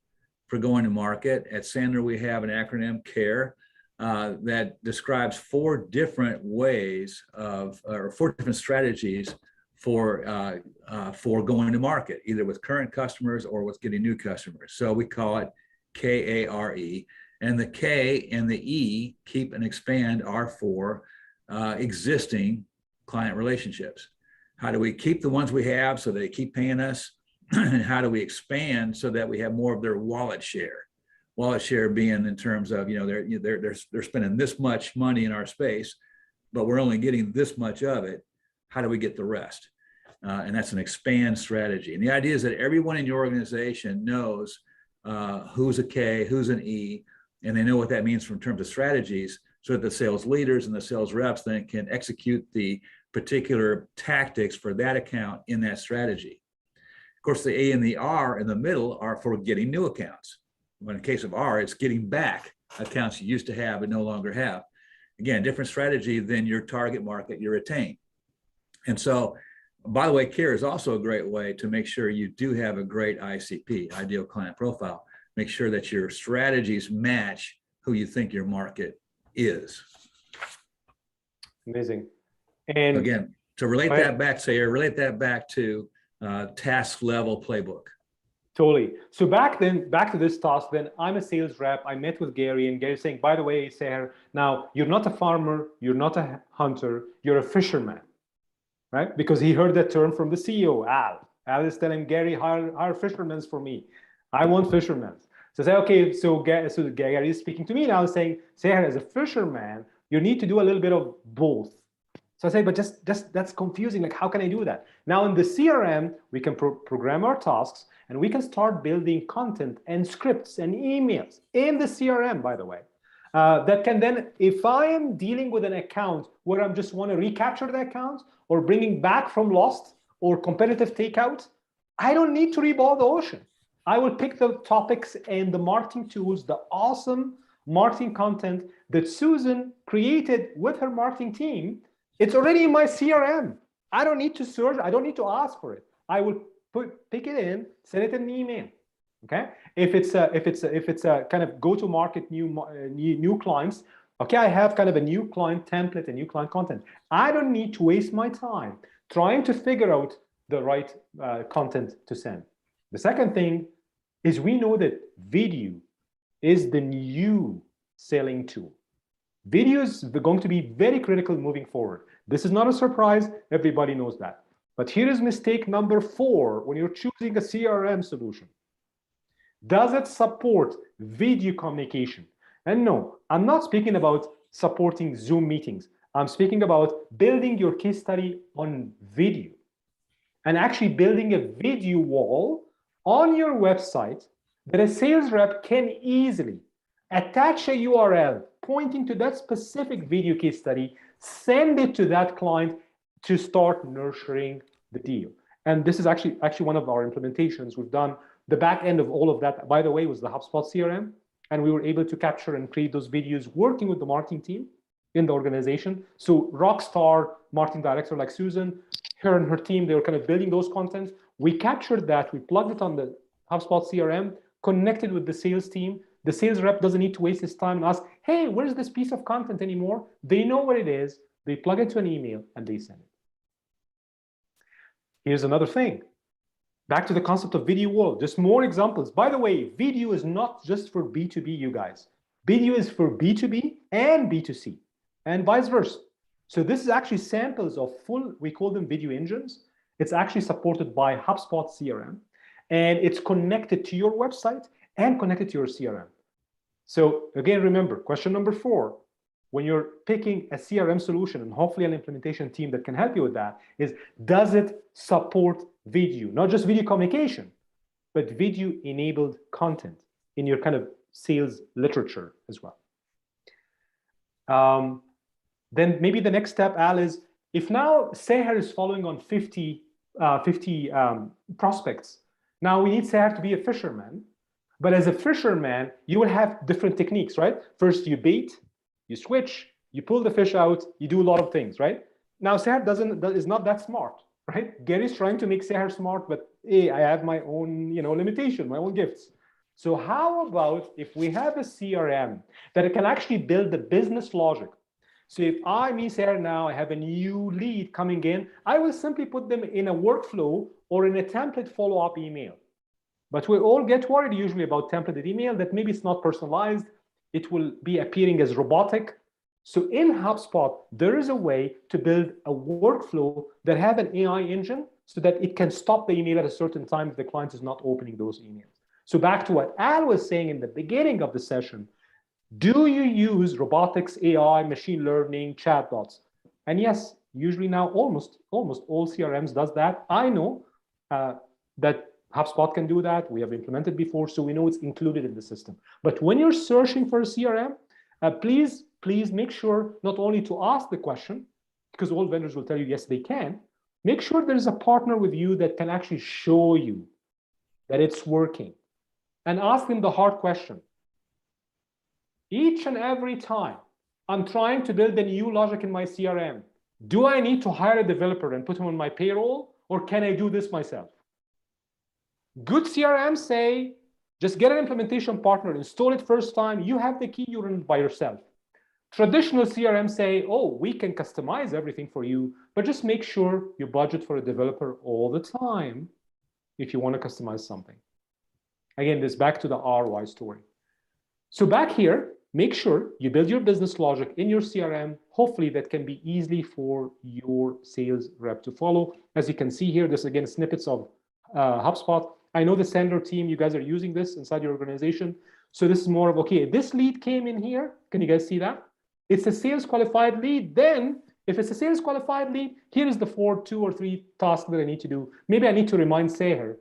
for going to market. At Sandler, we have an acronym CARE that describes 4 different ways or 4 different strategies for going to market, either with current customers or with getting new customers. So we call it KARE, and the K and the E, keep and expand, are for existing client relationships. How do we keep the ones we have so they keep paying us? And how do we expand so that we have more of their wallet share? Wallet share being in terms of, they're spending this much money in our space, but we're only getting this much of it. How do we get the rest? And that's an expand strategy. And the idea is that everyone in your organization knows who's a K, who's an E, and they know what that means in terms of strategies, so that the sales leaders and the sales reps then can execute the particular tactics for that account in that strategy. Of course, the A and the R in the middle are for getting new accounts. When in the case of R, it's getting back accounts you used to have and no longer have. Again, different strategy than your target market you retain. And so, by the way, CARE is also a great way to make sure you do have a great ICP, ideal client profile. Make sure that your strategies match who you think your market is. Amazing. And again, to relate that back, relate that back to task level playbook. Totally. So back to this task, then I'm a sales rep. I met with Gary, and Gary's saying, by the way, Sayer, now you're not a farmer, you're not a hunter, you're a fisherman, right? Because he heard that term from the CEO, Al. Al is telling Gary, hire fishermen for me. I want fishermen. So I say, okay, so Gary is speaking to me now, saying, Sayer, as a fisherman, you need to do a little bit of both. So I say, but just that's confusing. Like, how can I do that? Now in the CRM, we can program our tasks, and we can start building content and scripts and emails in the CRM, by the way, that can then, if I am dealing with an account where I just want to recapture the account or bringing back from lost or competitive takeout, I don't need to reboil the ocean. I will pick the topics and the marketing tools, the awesome marketing content that Susan created with her marketing team. It's already in my CRM. I don't need to search. I don't need to ask for it. I will pick it in, send it in an email. Okay. If it's a kind of go-to-market new clients. Okay, I have kind of a new client template and new client content. I don't need to waste my time trying to figure out the right content to send. The second thing is we know that video is the new selling tool. Video is going to be very critical moving forward. This is not a surprise. Everybody knows that. But here is mistake number 4 when you're choosing a CRM solution. Does it support video communication? And no, I'm not speaking about supporting Zoom meetings. I'm speaking about building your case study on video and actually building a video wall on your website that a sales rep can easily attach a URL pointing to that specific video case study, send it to that client to start nurturing the deal. And this is actually one of our implementations. We've done the back end of all of that, by the way, was the HubSpot CRM. And we were able to capture and create those videos working with the marketing team in the organization. So rockstar marketing director like Susan, her and her team, they were kind of building those contents. We captured that, we plugged it on the HubSpot CRM, connected with the sales team. The sales rep doesn't need to waste his time and ask, hey, where's this piece of content anymore? They know what it is. They plug it to an email and they send it. Here's another thing. Back to the concept of video wall, just more examples. By the way, video is not just for B2B, you guys. Video is for B2B and B2C and vice versa. So this is actually samples of full, we call them video engines. It's actually supported by HubSpot CRM and it's connected to your website and connected to your CRM. So again, remember, question number 4, when you're picking a CRM solution and hopefully an implementation team that can help you with that is, does it support video? Not just video communication, but video enabled content in your kind of sales literature as well. Then maybe the next step, Al, is if now Seher is following on 50 prospects, now we need Seher to be a fisherman. But as a fisherman, you will have different techniques, right? First you bait, you switch, you pull the fish out, you do a lot of things, right? Now Seher is not that smart, right? Gary's trying to make Seher smart, but hey, I have my own, limitation, my own gifts. So how about if we have a CRM that it can actually build the business logic? So if Seher now, I have a new lead coming in, I will simply put them in a workflow or in a template follow-up email. But we all get worried usually about templated email that maybe it's not personalized. It will be appearing as robotic. So in HubSpot, there is a way to build a workflow that have an AI engine so that it can stop the email at a certain time if the client is not opening those emails. So back to what Al was saying in the beginning of the session, do you use robotics, AI, machine learning, chatbots? And yes, usually now almost all CRMs does that. I know that HubSpot can do that. We have implemented before, so we know it's included in the system. But when you're searching for a CRM, please make sure not only to ask the question, because all vendors will tell you, yes, they can. Make sure there's a partner with you that can actually show you that it's working. And ask them the hard question. Each and every time I'm trying to build a new logic in my CRM, do I need to hire a developer and put him on my payroll, or can I do this myself? Good CRMs say, just get an implementation partner, install it first time, you have the key, you run it by yourself. Traditional CRMs say, oh, we can customize everything for you, but just make sure you budget for a developer all the time if you want to customize something. Again, this back to the ROI story. So back here, make sure you build your business logic in your CRM. Hopefully that can be easily for your sales rep to follow. As you can see here, this again, snippets of HubSpot. I know the sender team, you guys are using this inside your organization. So this is more of, okay, this lead came in here. Can you guys see that? It's a sales qualified lead. Then if it's a sales qualified lead, here is the 2 or 3 tasks that I need to do. Maybe I need to remind Seher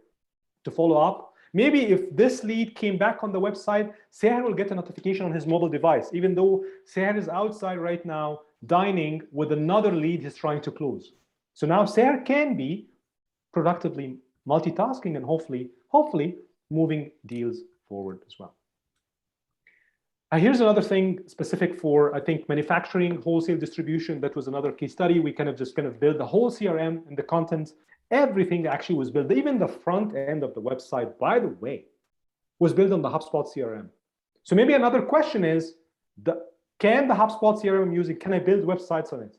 to follow up. Maybe if this lead came back on the website, Seher will get a notification on his mobile device, even though Seher is outside right now dining with another lead he's trying to close. So now Seher can be productively multitasking and hopefully moving deals forward as well. Here's another thing specific for, I think, manufacturing, wholesale distribution. That was another case study. We kind of build the whole CRM and the content. Everything actually was built. Even the front end of the website, by the way, was built on the HubSpot CRM. So maybe another question is, can the HubSpot CRM I'm using, can I build websites on it?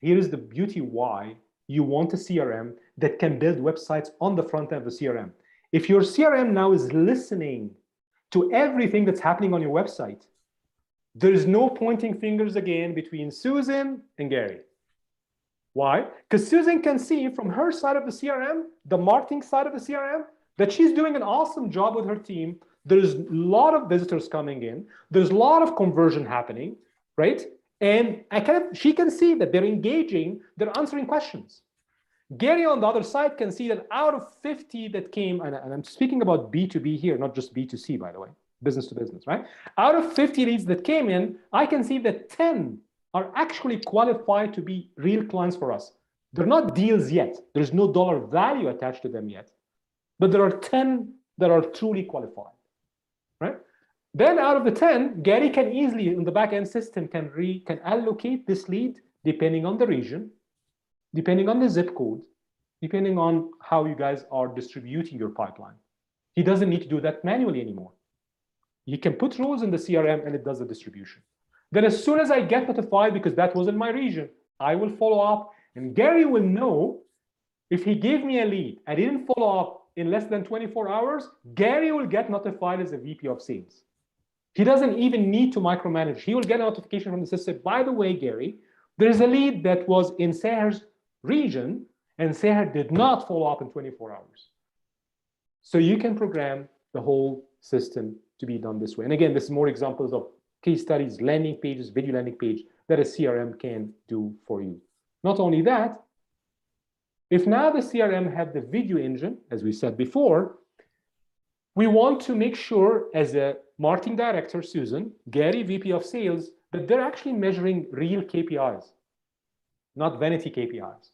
Here is the beauty why you want a CRM that can build websites on the front end of the CRM. If your CRM now is listening to everything that's happening on your website, there is no pointing fingers again between Susan and Gary. Why? Because Susan can see from her side of the CRM, the marketing side of the CRM, that she's doing an awesome job with her team. There's a lot of visitors coming in. There's a lot of conversion happening, right? And she can see that they're engaging, they're answering questions. Gary on the other side can see that out of 50 that came, and I'm speaking about B2B here, not just B2C, by the way, business to business, right? Out of 50 leads that came in, I can see that 10 are actually qualified to be real clients for us. They're not deals yet. There's no dollar value attached to them yet. But there are 10 that are truly qualified, right? Then out of the 10, Gary can easily, in the back-end system, can allocate this lead depending on the region, depending on the zip code, depending on how you guys are distributing your pipeline. He doesn't need to do that manually anymore. He can put rules in the CRM and it does the distribution. Then as soon as I get notified, because that was in my region, I will follow up, and Gary will know if he gave me a lead, I didn't follow up in less than 24 hours, Gary will get notified as a VP of sales. He doesn't even need to micromanage. He will get a notification from the system. By the way, Gary, there's a lead that was in Seher's region, and Seher did not follow up in 24 hours. So you can program the whole system to be done this way. And again, this is more examples of case studies, landing pages, video landing page that a CRM can do for you. Not only that, if now the CRM have the video engine, as we said before, we want to make sure as a marketing director, Susan, Gary, VP of sales, that they're actually measuring real KPIs, not vanity KPIs.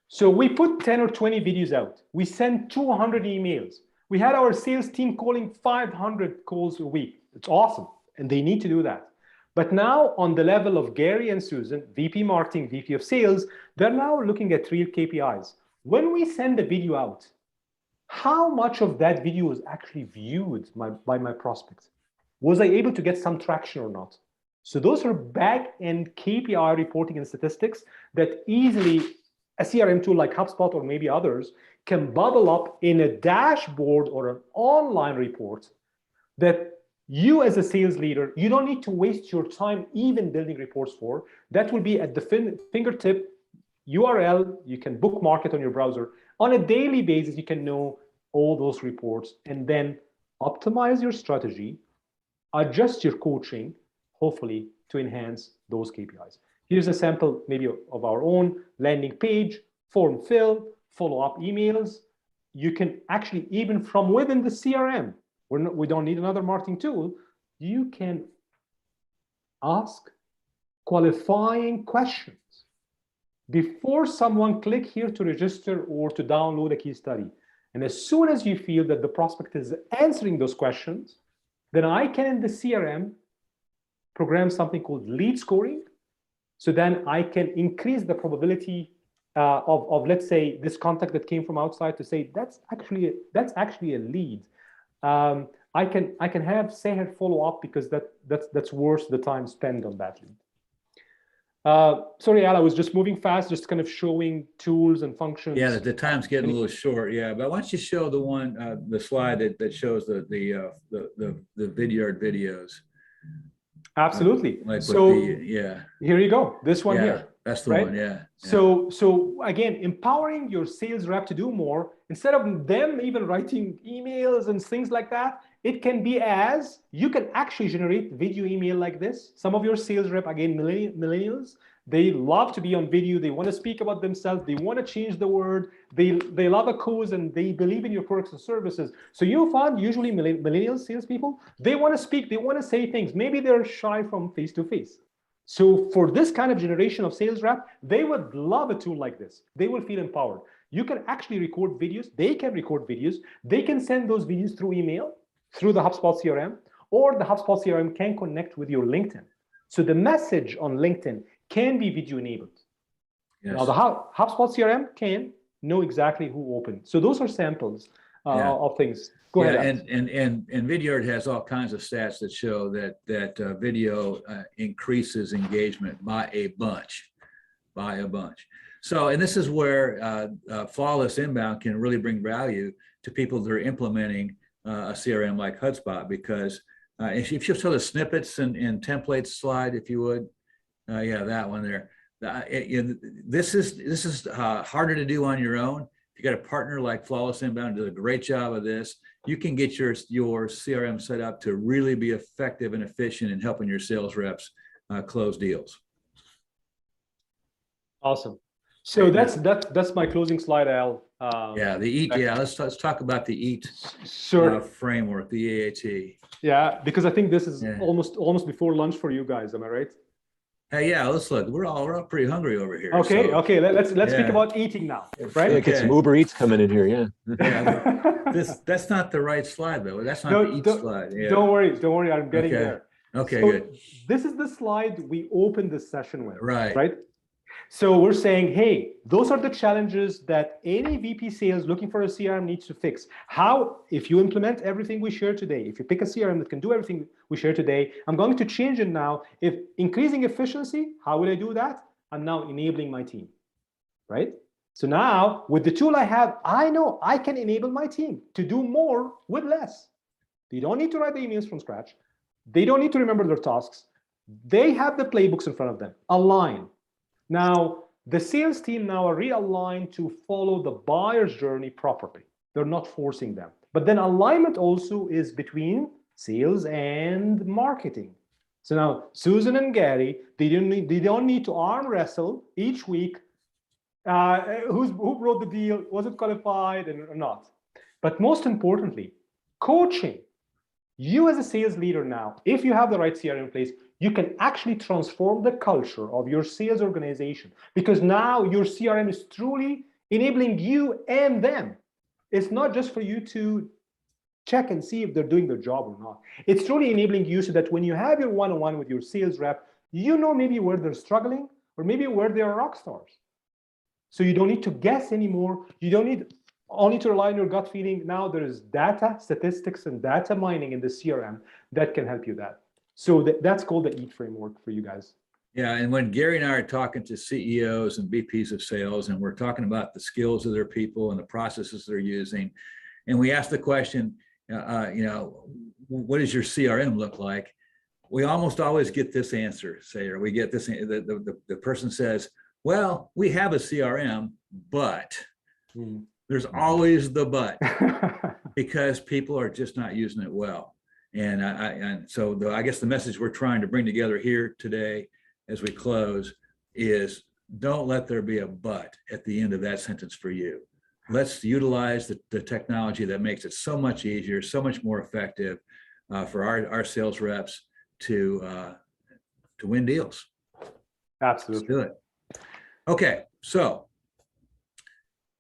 So we put 10 or 20 videos out. We sent 200 emails. We had our sales team calling 500 calls a week. It's awesome, and they need to do that. But now on the level of Gary and Susan, VP marketing, VP of sales, they're now looking at real KPIs. When we send a video out, how much of that video is actually viewed by my prospects? Was I able to get some traction or not? So those are back-end KPI reporting and statistics that easily a CRM tool like HubSpot or maybe others can bubble up in a dashboard or an online report that you as a sales leader, you don't need to waste your time even building reports for. That will be at the fingertip URL. You can bookmark it on your browser. On a daily basis, you can know all those reports and then optimize your strategy, adjust your coaching, hopefully to enhance those KPIs. Here's a sample maybe of our own landing page, form fill, follow-up emails. You can actually, even from within the CRM, we don't need another marketing tool, you can ask qualifying questions before someone click here to register or to download a case study. And as soon as you feel that the prospect is answering those questions, then I can in the CRM program something called lead scoring. So then I can increase the probability of let's say this contact that came from outside to say that's actually a lead. I can have Seher follow up because that's worth the time spent on that lead. Sorry, Al, I was just moving fast, just kind of showing tools and functions. Yeah, the time's getting a little short. Yeah, but why don't you show the one, the slide that shows the Vidyard videos? Absolutely. Like so yeah, here you go. This one here. That's the right? one. Yeah. So again, empowering your sales rep to do more instead of them even writing emails and things like that. It can be as you can actually generate video email like this. Some of your sales rep, again, millennials, they love to be on video. They want to speak about themselves. They want to change the word. They love a cause and they believe in your products and services. So you find usually millennial salespeople, they want to speak. They want to say things. Maybe they're shy from face to face. So for this kind of generation of sales rep, they would love a tool like this. They will feel empowered. You can actually record videos. They can record videos. They can send those videos through email, through the HubSpot CRM, or the HubSpot CRM can connect with your LinkedIn. So the message on LinkedIn can be video enabled. Yes. Now the HubSpot CRM can know exactly who opened. So those are samples of things. Go ahead. And Vidyard has all kinds of stats that show that video increases engagement by a bunch. So, and this is where Flawless Inbound can really bring value to people that are implementing a CRM like HubSpot, because if you show the snippets and templates slide, if you would, yeah, that one there. This is harder to do on your own. You got a partner like Flawless Inbound does a great job of this. You can get your CRM set up to really be effective and efficient in helping your sales reps close deals. Awesome. So that's my closing slide, Al. Yeah, the EAT. Yeah, let's talk about the EAT framework, the EAT. Yeah, because I think this is almost before lunch for you guys. Am I right? Hey, yeah, let's look. We're all pretty hungry over here. Okay, so, okay. Let's speak about eating now, right? Yeah, get some Uber Eats coming in here. Yeah. That's not the right slide though. That's not the EAT slide. Yeah. Don't worry. I'm getting there. Okay, so good. This is the slide we opened this session with. Right. So we're saying, hey, those are the challenges that any VP sales looking for a CRM needs to fix. How, if you implement everything we share today, if you pick a CRM that can do everything we share today, I'm going to change it now. If increasing efficiency, how will I do that? I'm now enabling my team, right? So now with the tool I have, I know I can enable my team to do more with less. They don't need to write the emails from scratch. They don't need to remember their tasks. They have the playbooks in front of them. Align. Now, the sales team now are realigned to follow the buyer's journey properly. They're not forcing them. But then alignment also is between sales and marketing. So now Susan and Gary, they don't need to arm wrestle each week. Who wrote the deal? Was it qualified or not? But most importantly, coaching. You as a sales leader now, if you have the right CRM in place, you can actually transform the culture of your sales organization because now your CRM is truly enabling you and them. It's not just for you to check and see if they're doing their job or not. It's truly enabling you so that when you have your one-on-one with your sales rep, you know maybe where they're struggling or maybe where they are rock stars. So you don't need to guess anymore. You don't need only to rely on your gut feeling. Now there is data, statistics, and data mining in the CRM that can help you that. So that's called the EAT framework for you guys. Yeah, and when Gary and I are talking to CEOs and VPs of sales, and we're talking about the skills of their people and the processes they're using, and we ask the question, what does your CRM look like? We almost always get this answer, or we get this, the person says, well, we have a CRM, but there's always the but, because people are just not using it well. And so I guess the message we're trying to bring together here today as we close is don't let there be a but at the end of that sentence for you. Let's utilize the technology that makes it so much easier, so much more effective for our sales reps to win deals. Absolutely. Let's do it. Okay, so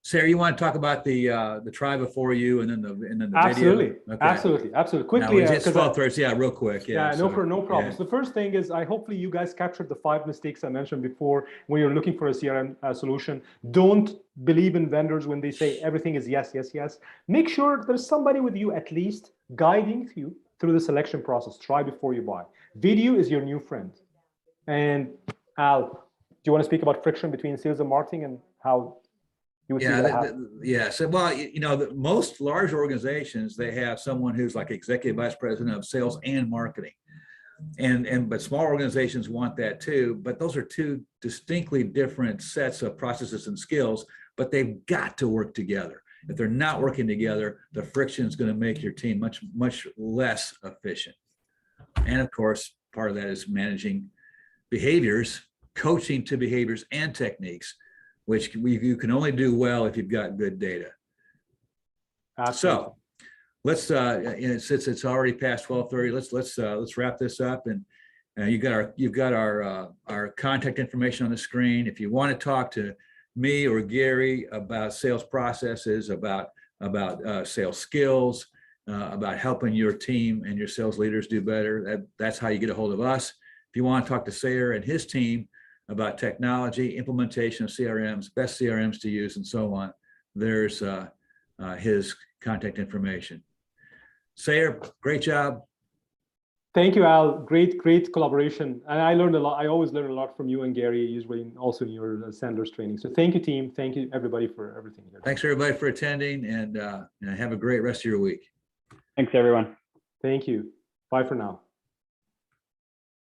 Sarah, you want to talk about the try before you and then the Absolutely. video? Okay. Absolutely. Quickly, it's 12:30. Yeah, real quick. No problem. So the first thing is, hopefully you guys captured the 5 mistakes I mentioned before when you're looking for a CRM solution. Don't believe in vendors when they say everything is yes, yes, yes. Make sure there's somebody with you at least guiding you through the selection process. Try before you buy. Video is your new friend. And Al, do you want to speak about friction between sales and marketing and how you would see that happen? So, well, most large organizations, they have someone who's like executive vice president of sales and marketing. But small organizations want that too, but those are two distinctly different sets of processes and skills, but they've got to work together. If they're not working together, the friction is going to make your team much less efficient. And of course, part of that is managing behaviors, coaching to behaviors and techniques, which you can only do well if you've got good data. So let's since it's already past 12:30, let's wrap this up. And you've got our contact information on the screen. If you want to talk to me or Gary about sales processes, about sales skills, about helping your team and your sales leaders do better, that's how you get a hold of us. If you want to talk to Sayer and his team about technology, implementation of CRMs, best CRMs to use, and so on, there's his contact information. Sayer, great job. Thank you, Al. Great collaboration. And I learned a lot. I always learn a lot from you and Gary, usually also in your Sandler's training. So thank you, team. Thank you, everybody, for everything here. Thanks, everybody, for attending, and have a great rest of your week. Thanks, everyone. Thank you. Bye for now.